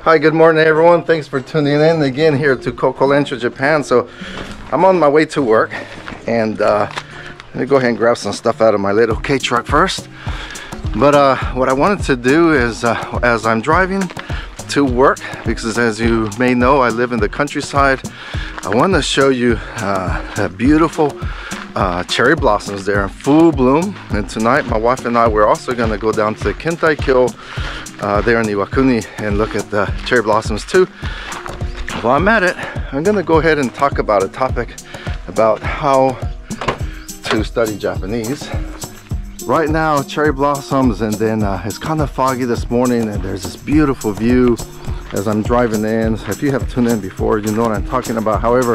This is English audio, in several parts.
Hi, good morning everyone. Thanks for tuning in again here to Coco, Lencho, Japan. So I'm on my way to work, and let me go ahead and grab some stuff out of my little K-truck first. But what I wanted to do is as I'm driving to work, because as you may know, I live in the countryside, I want to show you beautiful cherry blossoms there in full bloom. And tonight my wife and I, we're also going to go down to Kintai-kyo there in Iwakuni and look at the cherry blossoms too. While I'm at it, I'm going to go ahead and talk about a topic about how to study Japanese. Right now, cherry blossoms, and then it's kind of foggy this morning, and there's this beautiful view as I'm driving in. If you have tuned in before, you know what I'm talking about. However,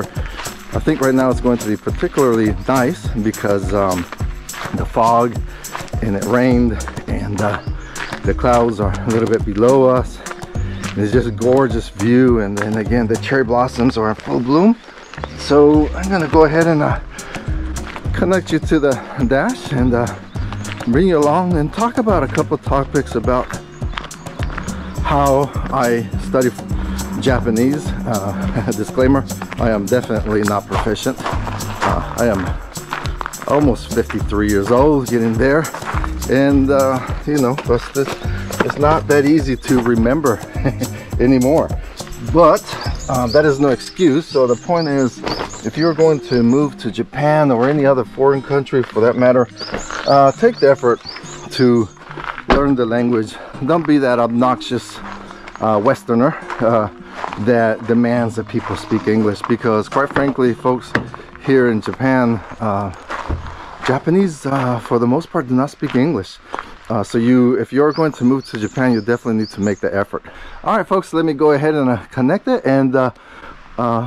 I think right now it's going to be particularly nice because the fog, and it rained, and the clouds are a little bit below us. It's just a gorgeous view, and then again the cherry blossoms are in full bloom. So I'm gonna go ahead and connect you to the dash and bring you along and talk about a couple topics about how I study Japanese. Disclaimer, I am definitely not proficient. I am almost 53 years old, getting there, and you know, it's not that easy to remember anymore. But that is no excuse. So the point is, if you're going to move to Japan or any other foreign country for that matter, take the effort to learn the language. Don't be that obnoxious Westerner that demands that people speak English, because quite frankly, folks here in Japan, Japanese for the most part do not speak English. So if you're going to move to Japan, you definitely need to make the effort. All right, folks, let me go ahead and connect it and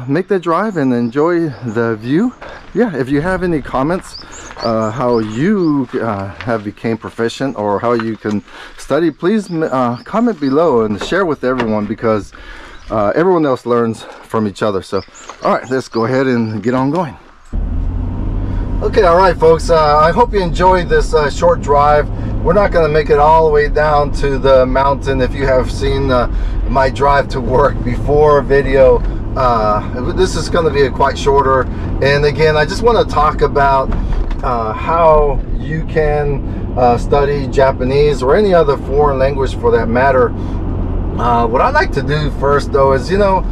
make the drive and enjoy the view. Yeah, if you have any comments how you have became proficient or how you can study, please comment below and share with everyone, because everyone else learns from each other. So all right, let's go ahead and get on going. Okay, all right folks, I hope you enjoyed this short drive. We're not going to make it all the way down to the mountain. If you have seen my drive to work before video, this is going to be quite shorter. And again, I just want to talk about how you can study Japanese or any other foreign language for that matter. What I like to do first though is, you know,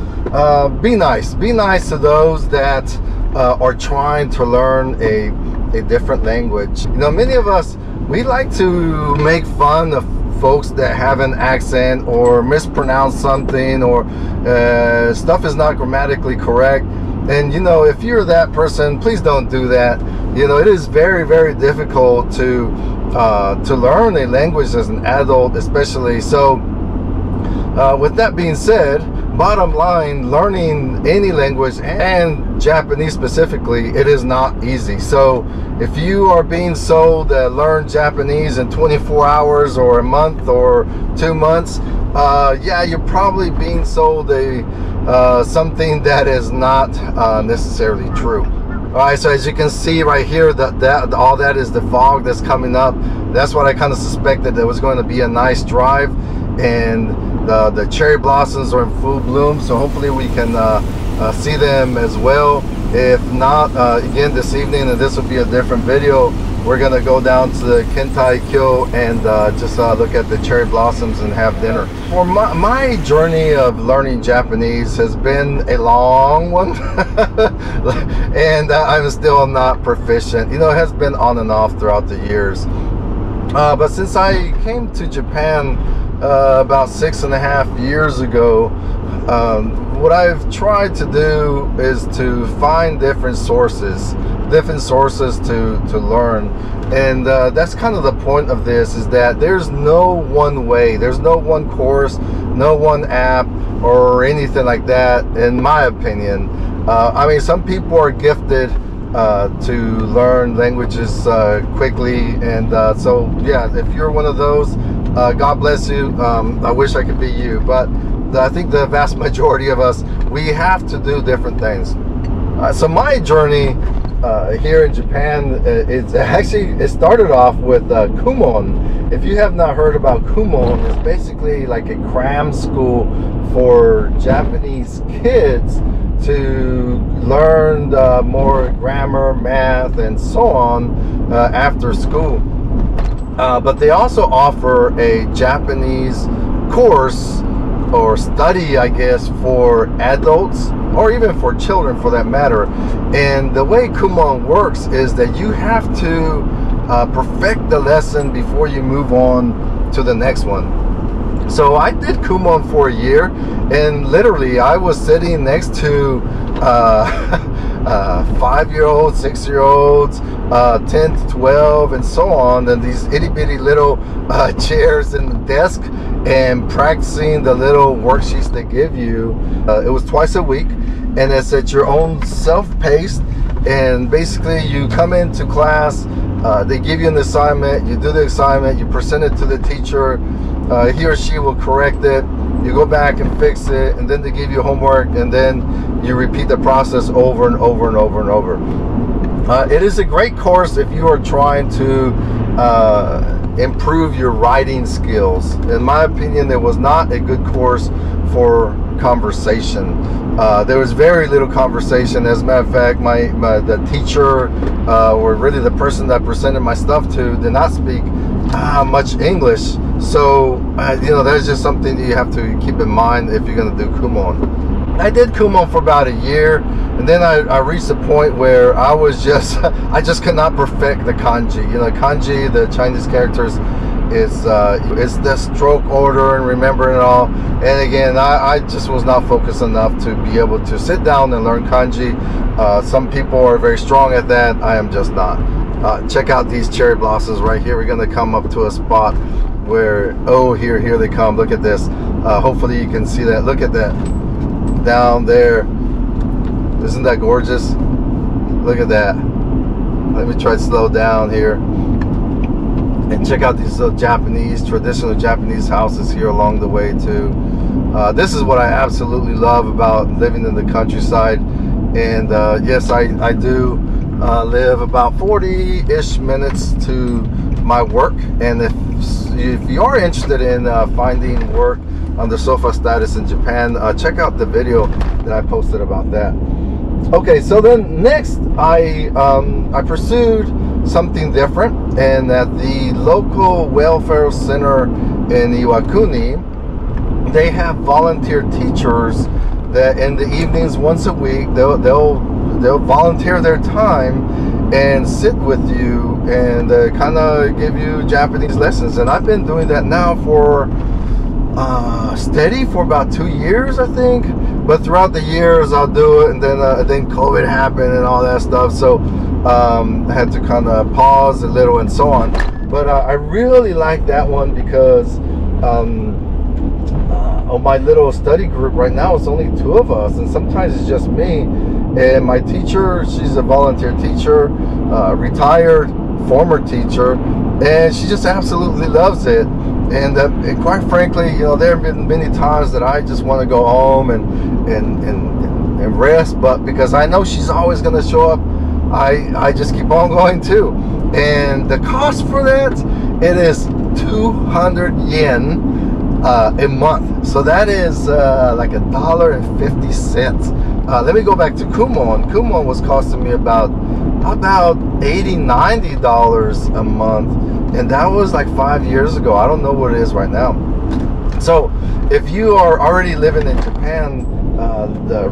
be nice to those that are trying to learn a different language. You know, many of us, we like to make fun of folks that have an accent or mispronounce something, or stuff is not grammatically correct. And you know, if you're that person, please don't do that. You know, it is very, very difficult to learn a language as an adult, especially. So with that being said, bottom line, learning any language, and Japanese specifically, it is not easy. So if you are being sold that learn Japanese in 24 hours or a month or 2 months, yeah, you're probably being sold something that is not necessarily true. All right, so as you can see right here, that all that is the fog that's coming up. That's what I kind of suspected, that was going to be a nice drive, and the cherry blossoms are in full bloom, so hopefully we can see them as well. If not, again this evening, and this will be a different video, we're gonna go down to the Kintai-kyo and just look at the cherry blossoms and have dinner. For my journey of learning Japanese has been a long one and I'm still not proficient. You know, it has been on and off throughout the years, but since I came to Japan about 6.5 years ago, what I've tried to do is to find different sources to learn. And that's kind of the point of this, is that there's no one way, there's no one course, no one app or anything like that, in my opinion. I mean, some people are gifted to learn languages quickly, and so yeah, if you're one of those, God bless you. I wish I could be you, but I think the vast majority of us, we have to do different things. So my journey here in Japan. It started off with Kumon. If you have not heard about Kumon, it's basically like a cram school for Japanese kids to learn more grammar, math, and so on after school. But they also offer a Japanese course or study, I guess, for adults or even for children for that matter. And the way Kumon works is that you have to perfect the lesson before you move on to the next one. So I did Kumon for a year, and literally I was sitting next to 5-year-olds, 6-year-olds, 10 to 12, and so on, and these itty-bitty little chairs and the desk, and practicing the little worksheets they give you. It was twice a week, and it's at your own self-paced, and basically you come into class, they give you an assignment, you do the assignment, you present it to the teacher, he or she will correct it, you go back and fix it, and then they give you homework, and then you repeat the process over and over and over and over. It is a great course if you are trying to improve your writing skills. In my opinion, it was not a good course for conversation. There was very little conversation. As a matter of fact, the teacher, or really the person that presented my stuff to, did not speak much English. So you know, that's just something you have to keep in mind if you're going to do Kumon. I did Kumon for about a year, and then I reached a point where I was just I just could not perfect the kanji. You know, kanji, the Chinese characters, is the stroke order and remembering it all. And again, I just was not focused enough to be able to sit down and learn kanji. Some people are very strong at that. I am just not. Check out these cherry blossoms right here. We're gonna come up to a spot where, oh, here they come. Look at this. Hopefully you can see that. Look at that down there. Isn't that gorgeous? Look at that. Let me try to slow down here and check out these traditional Japanese houses here along the way too. This is what I absolutely love about living in the countryside. And yes, I do live about 40-ish minutes to my work. And if you are interested in finding work under sofa status in Japan, check out the video that I posted about that. Okay, so then next I pursued something different, and at the local welfare center in Iwakuni, they have volunteer teachers that in the evenings once a week they'll volunteer their time and sit with you and kind of give you Japanese lessons. And I've been doing that now for steady for about 2 years, I think. But throughout the years I'll do it, and then COVID happened and all that stuff, so I had to kind of pause a little and so on. But I really like that one because on my little study group right now, it's only 2 of us, and sometimes it's just me. And my teacher, she's a volunteer teacher, retired former teacher, and she just absolutely loves it. And quite frankly, you know, there have been many times that I just want to go home and rest, but because I know she's always going to show up, I just keep on going too. And the cost for that, it is 200 yen a month. So that is like $1.50. Let me go back to Kumon. Kumon was costing me about $80–90 a month, and that was like 5 years ago. I don't know what it is right now. So if you are already living in Japan,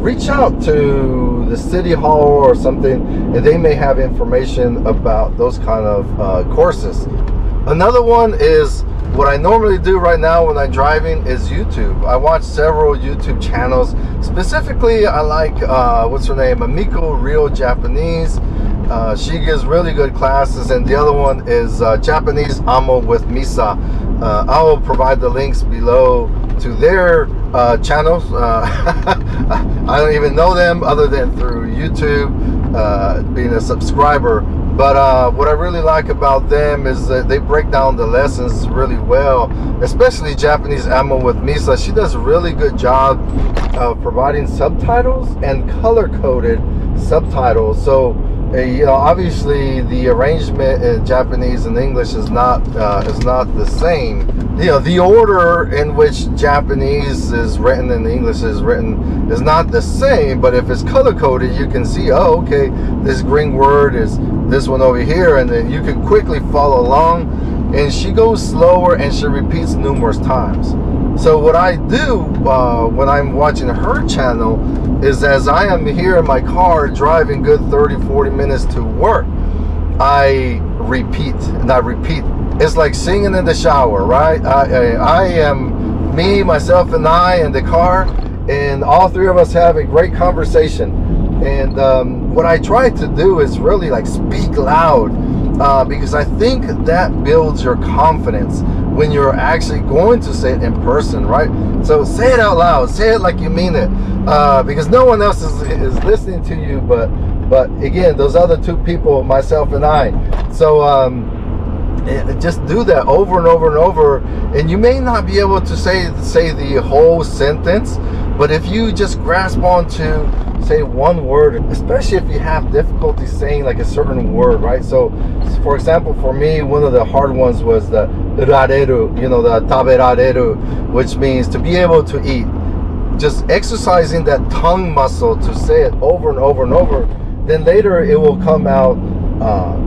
reach out to the city hall or something, and they may have information about those kind of courses. Another one is what I normally do right now when I'm driving is YouTube. I watch several YouTube channels. Specifically, I like, what's her name? Amiko Real Japanese. She gives really good classes. And the other one is Japanese Amo with Misa. I will provide the links below to their channels. I don't even know them other than through YouTube, being a subscriber. But what I really like about them is that they break down the lessons really well, especially Japanese Amo with Misa. She does a really good job of providing subtitles and color-coded subtitles. So you know, obviously the arrangement in Japanese and English is not the same. You know, the order in which Japanese is written and English is written is not the same, but if it's color coded, you can see, oh, okay, this green word is this one over here, and then you can quickly follow along. And she goes slower and she repeats numerous times. So what I do when I'm watching her channel is, as I am here in my car driving good 30-40 minutes to work, I repeat and I repeat. It's like singing in the shower, right? I am me, myself, and I in the car, and all three of us have a great conversation. And what I try to do is really like speak loud, because I think that builds your confidence when you're actually going to say it in person, right? So say it out loud, say it like you mean it, because no one else is listening to you but again, those other two people, myself and I. So just do that over and over and over, and you may not be able to say the whole sentence, but if you just grasp onto, say, one word, especially if you have difficulty saying like a certain word, right? So for example, for me, one of the hard ones was the rareru, you know, the taberareru, which means to be able to eat. Just exercising that tongue muscle to say it over and over and over, then later it will come out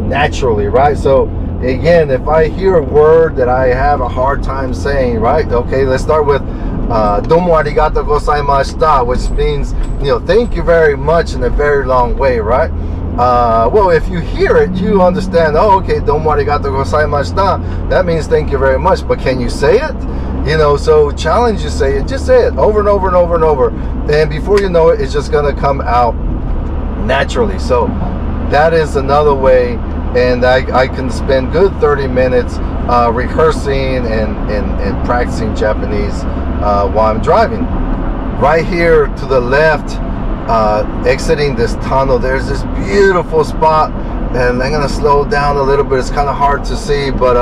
naturally, right? So again, if I hear a word that I have a hard time saying, right? Okay, let's start with domo arigato gozaimashita, which means, you know, thank you very much in a very long way, right? Well, if you hear it, you understand, oh, okay, domo arigato gozaimashita, that means thank you very much, but can you say it? You know, so challenge you, say it, just say it over and over and over and over, and before you know it, it's just gonna come out naturally. So that is another way, and I can spend good 30 minutes rehearsing and practicing Japanese while I'm driving. Right here to the left, exiting this tunnel, there's this beautiful spot, and I'm gonna slow down a little bit. It's kind of hard to see, but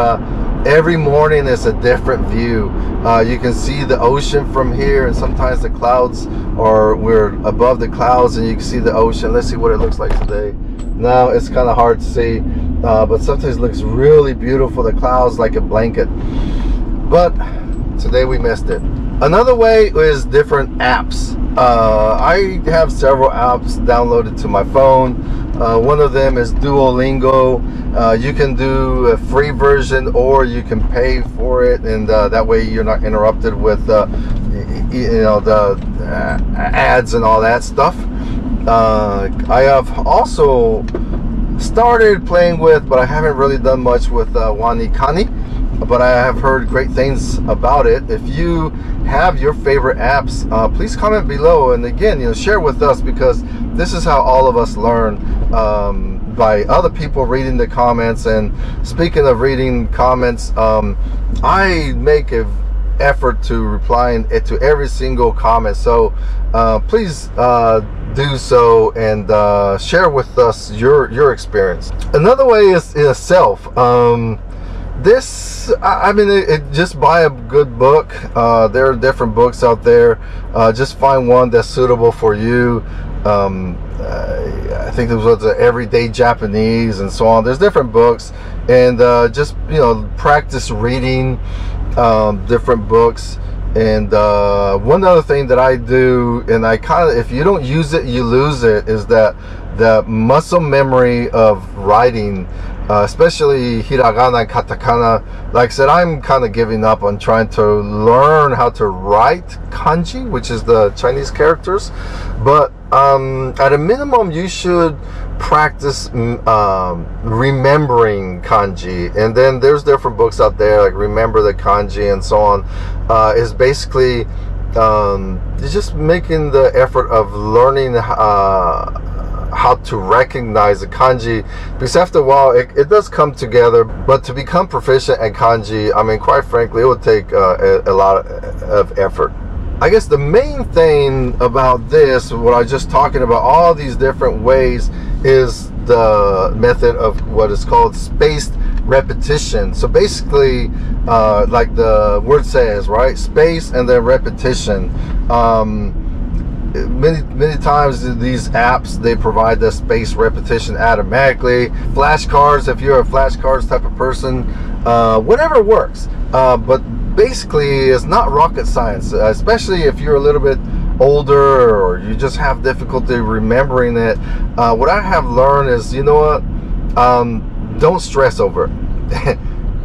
every morning is a different view. You can see the ocean from here, and sometimes the clouds, or we're above the clouds and you can see the ocean. Let's see what it looks like today. Now it's kind of hard to see, but sometimes it looks really beautiful, the clouds like a blanket, but today we missed it. Another way is different apps. I have several apps downloaded to my phone. One of them is Duolingo. You can do a free version, or you can pay for it, and that way you're not interrupted with you know, the ads and all that stuff. I have also started playing with, but I haven't really done much with Wanikani, but I have heard great things about it. If you have your favorite apps, please comment below, and again, you know, share with us, because this is how all of us learn, by other people reading the comments. And speaking of reading comments, I make an effort to reply to every single comment, so please do so, and share with us your experience. Another way is self. This, I mean, just buy a good book. There are different books out there. Just find one that's suitable for you. I think there was the Everyday Japanese and so on. There's different books, and just, you know, practice reading different books. And one other thing that I do, and I kind of, if you don't use it, you lose it, is that the muscle memory of writing, especially hiragana and katakana. Like I said, I'm kind of giving up on trying to learn how to write kanji, which is the Chinese characters, but at a minimum you should practice remembering kanji. And then there's different books out there like Remember the Kanji and so on. Is basically just making the effort of learning how to recognize the kanji, because after a while it does come together. But to become proficient at kanji, I mean, quite frankly, it would take a lot of effort. I guess the main thing about this, what I was just talking about, all these different ways, is the method of what is called spaced repetition. So basically, like the word says, right, space and then repetition. many times these apps, they provide the space repetition automatically. Flashcards, if you're a flashcards type of person, whatever works. But basically, it's not rocket science, especially if you're a little bit older or you just have difficulty remembering it. What I have learned is, you know what, don't stress over it.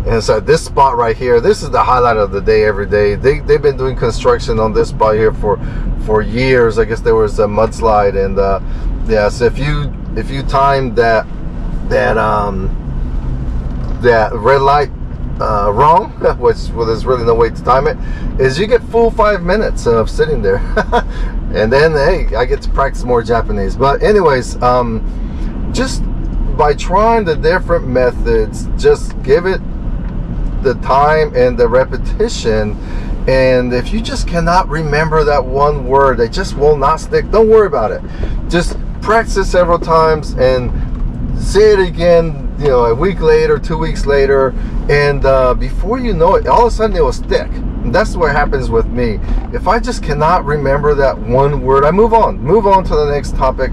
And so this spot right here, this is the highlight of the day every day. They've been doing construction on this spot here for years. I guess there was a mudslide, and yeah, so if you time that red light wrong, which, well, there's really no way to time it, is you get full 5 minutes of sitting there. And then, hey, I get to practice more Japanese. But anyways, just by trying the different methods, just give it the time and the repetition. And if you just cannot remember that one word, it just will not stick, don't worry about it. Just practice it several times and say it again, you know, a week later, 2 weeks later, and before you know it, all of a sudden it will stick. And that's what happens with me. If I just cannot remember that one word, I move on to the next topic,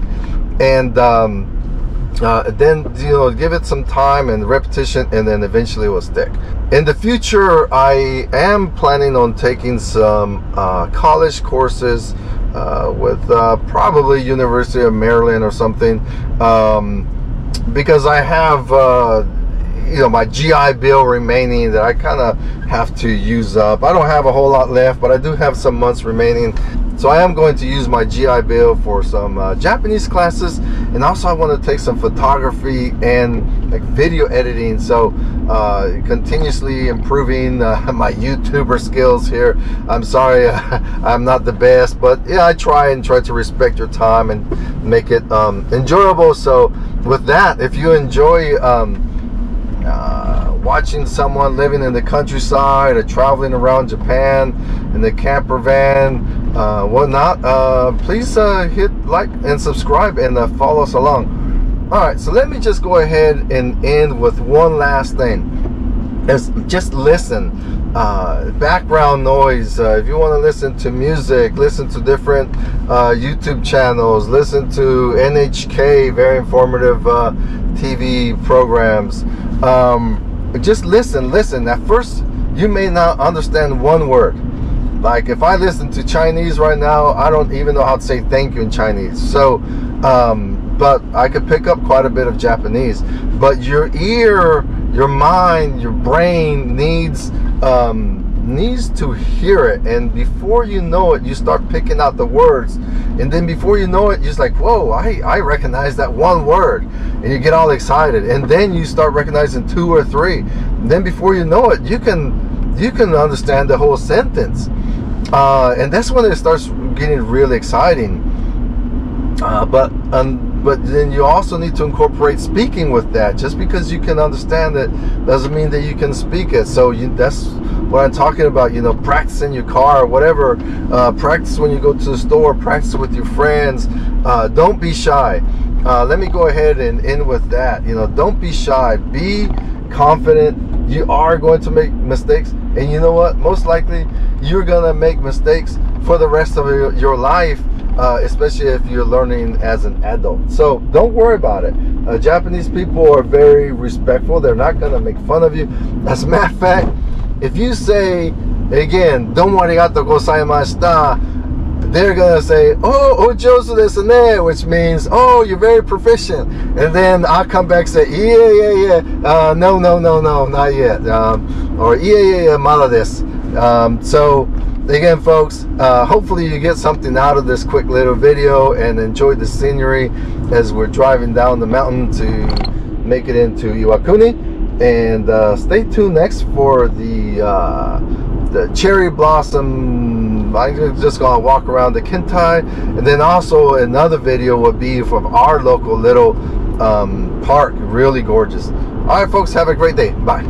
and then, you know, give it some time and repetition, and then eventually it will stick. In the future, I am planning on taking some college courses with probably University of Maryland or something, because I have you know, my GI Bill remaining that I kind of have to use up. I don't have a whole lot left, but I do have some months remaining. So I am going to use my GI Bill for some Japanese classes, and also I want to take some photography and like video editing. So continuously improving my YouTuber skills here. I'm sorry, I'm not the best, but yeah, I try to respect your time and make it enjoyable. So with that, if you enjoy watching someone living in the countryside or traveling around Japan in the camper van, whatnot, please hit like and subscribe and follow us along. Alright, so let me just go ahead and end with one last thing. Just listen. Background noise, if you want to listen to music, listen to different YouTube channels, listen to NHK, very informative TV programs. Just listen. At first, you may not understand one word. Like if I listen to Chinese right now, I don't even know how to say thank you in Chinese. So, but I could pick up quite a bit of Japanese. But your ear, your mind, your brain needs to hear it, and before you know it, you start picking out the words, and then before you know it, you're just like, whoa, I recognize that one word, and you get all excited, and then you start recognizing 2 or 3, and then before you know it, you can understand the whole sentence, and that's when it starts getting really exciting. But then you also need to incorporate speaking with that. Just because you can understand it doesn't mean that you can speak it. So that's what I'm talking about. You know, practice in your car or whatever. Practice when you go to the store. Practice with your friends. Don't be shy. Let me go ahead and end with that. You know, don't be shy. Be confident. You are going to make mistakes, and you know what? Most likely, you're gonna make mistakes for the rest of your life. Especially if you're learning as an adult. So don't worry about it. Japanese people are very respectful. They're not going to make fun of you. As a matter of fact, if you say, again, domo arigatou gozaimashita, they're going to say, oh, ojousu desu ne, which means, oh, you're very proficient. And then I'll come back and say, yeah, no, not yet. Or yeah, mala desu. So, again, folks, hopefully you get something out of this quick little video and enjoy the scenery as we're driving down the mountain to make it into Iwakuni. And stay tuned next for the cherry blossom. I'm just gonna walk around the Kintai, and then also another video would be from our local little park. Really gorgeous. All right, folks, have a great day. Bye.